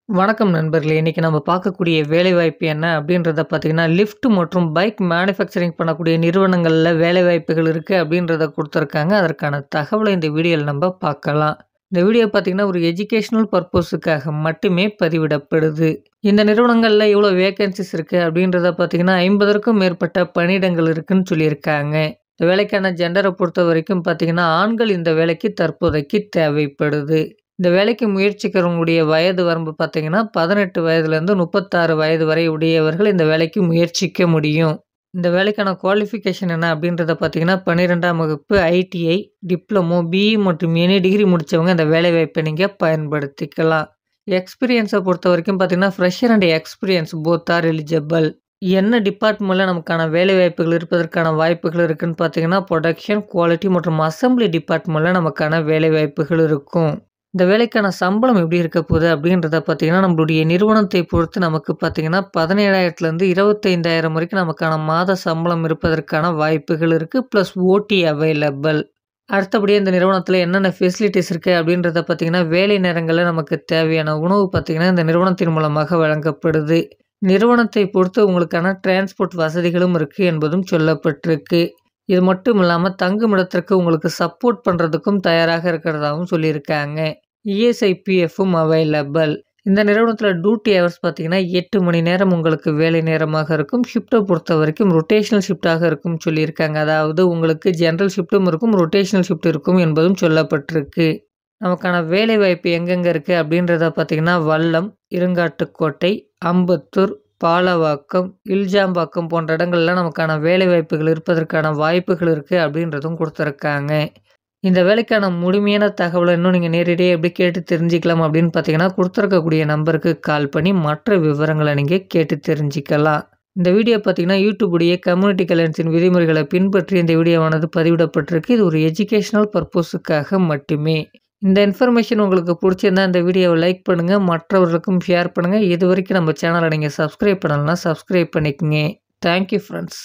வணக்கம் நண்பர்களே! இன்னைக்கு நம்ம பார்க்கக்கூடிய வேலைவாய்ப்பு என்ன அப்படின்றத பார்த்தீங்கன்னா, லிஃப்ட் மற்றும் பைக் மேனுஃபேக்சரிங் பண்ணக்கூடிய நிறுவனங்கள்ல வேலைவாய்ப்புகள் இருக்கு அப்படின்றத குடுத்துருக்காங்க. அதற்கான தகவல இந்த வீடியோல நம்ப பார்க்கலாம். இந்த வீடியோ பார்த்தீங்கன்னா, ஒரு எஜுகேஷனல் பர்ப்போஸுக்காக மட்டுமே பதிவிடப்படுது. இந்த நிறுவனங்கள்ல எவ்வளோ வேக்கன்ஸீஸ் இருக்கு அப்படின்றத பார்த்தீங்கன்னா, 50க்கும் மேற்பட்ட பணியிடங்கள் இருக்குன்னு சொல்லியிருக்காங்க. இந்த வேலைக்கான ஜெண்டர பொறுத்தவரைக்கும் பார்த்தீங்கன்னா, ஆண்கள் இந்த வேலைக்கு தற்போதைக்கு தேவைப்படுது. இந்த வேலைக்கு முயற்சிக்கிறவங்களுடைய வயது வரம்பு பார்த்தீங்கன்னா, 18 வயதிலேருந்து 36 வயது வரை உடையவர்கள் இந்த வேலைக்கு முயற்சிக்க முடியும். இந்த வேலைக்கான குவாலிஃபிகேஷன் என்ன அப்படின்றத பார்த்தீங்கன்னா, 12ஆம் வகுப்பு ஐடிஐ, டிப்ளமோ, பிஇ மற்றும் எனி டிகிரி முடிச்சவங்க இந்த வேலைவாய்ப்பை நீங்க பயன்படுத்திக்கலாம். எக்ஸ்பீரியன்ஸ பொறுத்தவரைக்கும் பார்த்தீங்கன்னா, fresher and experience both are eligible. என்ன டிபார்ட்மெண்ட்ல நமக்கான வேலைவாய்ப்புகள் இருப்பதற்கான வாய்ப்புகள் இருக்குன்னு பார்த்தீங்கன்னா, புரொடக்ஷன், குவாலிட்டி மற்றும் அசெம்பிளி டிபார்ட்மெண்ட்ல நமக்கான வேலைவாய்ப்புகள் இருக்கும். இந்த வேலைக்கான சம்பளம் எப்படி இருக்க போகுது அப்படின்றத பார்த்தீங்கன்னா, நம்மளுடைய நிறுவனத்தை பொறுத்து நமக்கு பார்த்தீங்கன்னா, 17,000லேருந்து 25,000 வரைக்கும் நமக்கான மாத சம்பளம் இருப்பதற்கான வாய்ப்புகள் இருக்கு. ப்ளஸ் ஓடி அவைலபிள். அடுத்தபடியா இந்த நிறுவனத்தில என்னென்ன ஃபெசிலிட்டீஸ் இருக்கு அப்படின்றத பார்த்தீங்கன்னா, வேலை நேரங்கள்ல நமக்கு தேவையான உணவு பார்த்தீங்கன்னா, இந்த நிறுவனத்தின் மூலமாக வழங்கப்படுது. நிறுவனத்தை பொறுத்து உங்களுக்கான டிரான்ஸ்போர்ட் வசதிகளும் இருக்கு என்பதும் சொல்லப்பட்டிருக்கு. இது மட்டும் இல்லாம தங்குமிடத்திற்கு உங்களுக்கு சப்போர்ட் பண்றதுக்கும் தயாராக இருக்கிறதாவும் சொல்லியிருக்காங்க. இஎஸ்ஐ, பிஎஃப்பும் அவைலபிள். இந்த நிறுவனத்தில டியூட்டி ஹவர்ஸ் பார்த்தீங்கன்னா, 8 மணி நேரம் உங்களுக்கு வேலை நேரமாக இருக்கும். ஷிஃப்ட்ட பொறுத்தவரைக்கும் ரொட்டேஷனல் ஷிஃப்ட்டாக இருக்கும்னு சொல்லியிருக்காங்க. அதாவது உங்களுக்கு ஜெனரல் ஷிஃப்ட்டும் இருக்கும், ரொட்டேஷனல் ஷிஃப்ட் இருக்கும் என்பதும் சொல்லப்பட்டிருக்கு. நமக்கான வேலைவாய்ப்பு எங்கெங்க இருக்கு அப்படின்றத பார்த்தீங்கன்னா, வல்லம், இருங்காட்டுக்கோட்டை, அம்பத்தூர், பாலவாக்கம், இல்ஜாம்பாக்கம் போன்ற இடங்கள்ல நமக்கான வேலைவாய்ப்புகள் இருப்பதற்கான வாய்ப்புகள் இருக்கு அப்படின்றதும் குடுத்துருக்காங்க. இந்த வேலைக்கான முழுமையான தகவல இன்னும் நீங்க நேரடியா எப்படி கேட்டு தெரிஞ்சுக்கலாம் அப்படின்னு பார்த்தீங்கன்னா, குடுத்துருக்கக்கூடிய நம்பருக்கு கால் பண்ணி மற்ற விவரங்கள நீங்க கேட்டு தெரிஞ்சுக்கலாம். இந்த வீடியோ பார்த்தீங்கன்னா, யூடியூப் உடைய கம்யூனிட்டி கைட்லைன்ஸின் விதிமுறைகள பின்பற்றி இந்த வீடியோவானது பதிவிடப்பட்டிருக்கு. இது ஒரு எஜுகேஷனல் பர்ப்போஸுக்காக மட்டுமே. இந்த இன்ஃபர்மேஷன் உங்களுக்கு புடிச்சிருந்தா இந்த வீடியோவ லைக் பண்ணுங்க. மற்றவர்களுக்கும் ஷேர் பண்ணுங்க. இதுவரைக்கும் நம்ம சேனல நீங்க சப்ஸ்கிரைப் பண்ணலனா சப்ஸ்கிரைப் பண்ணிக்கங்க. Thank you friends.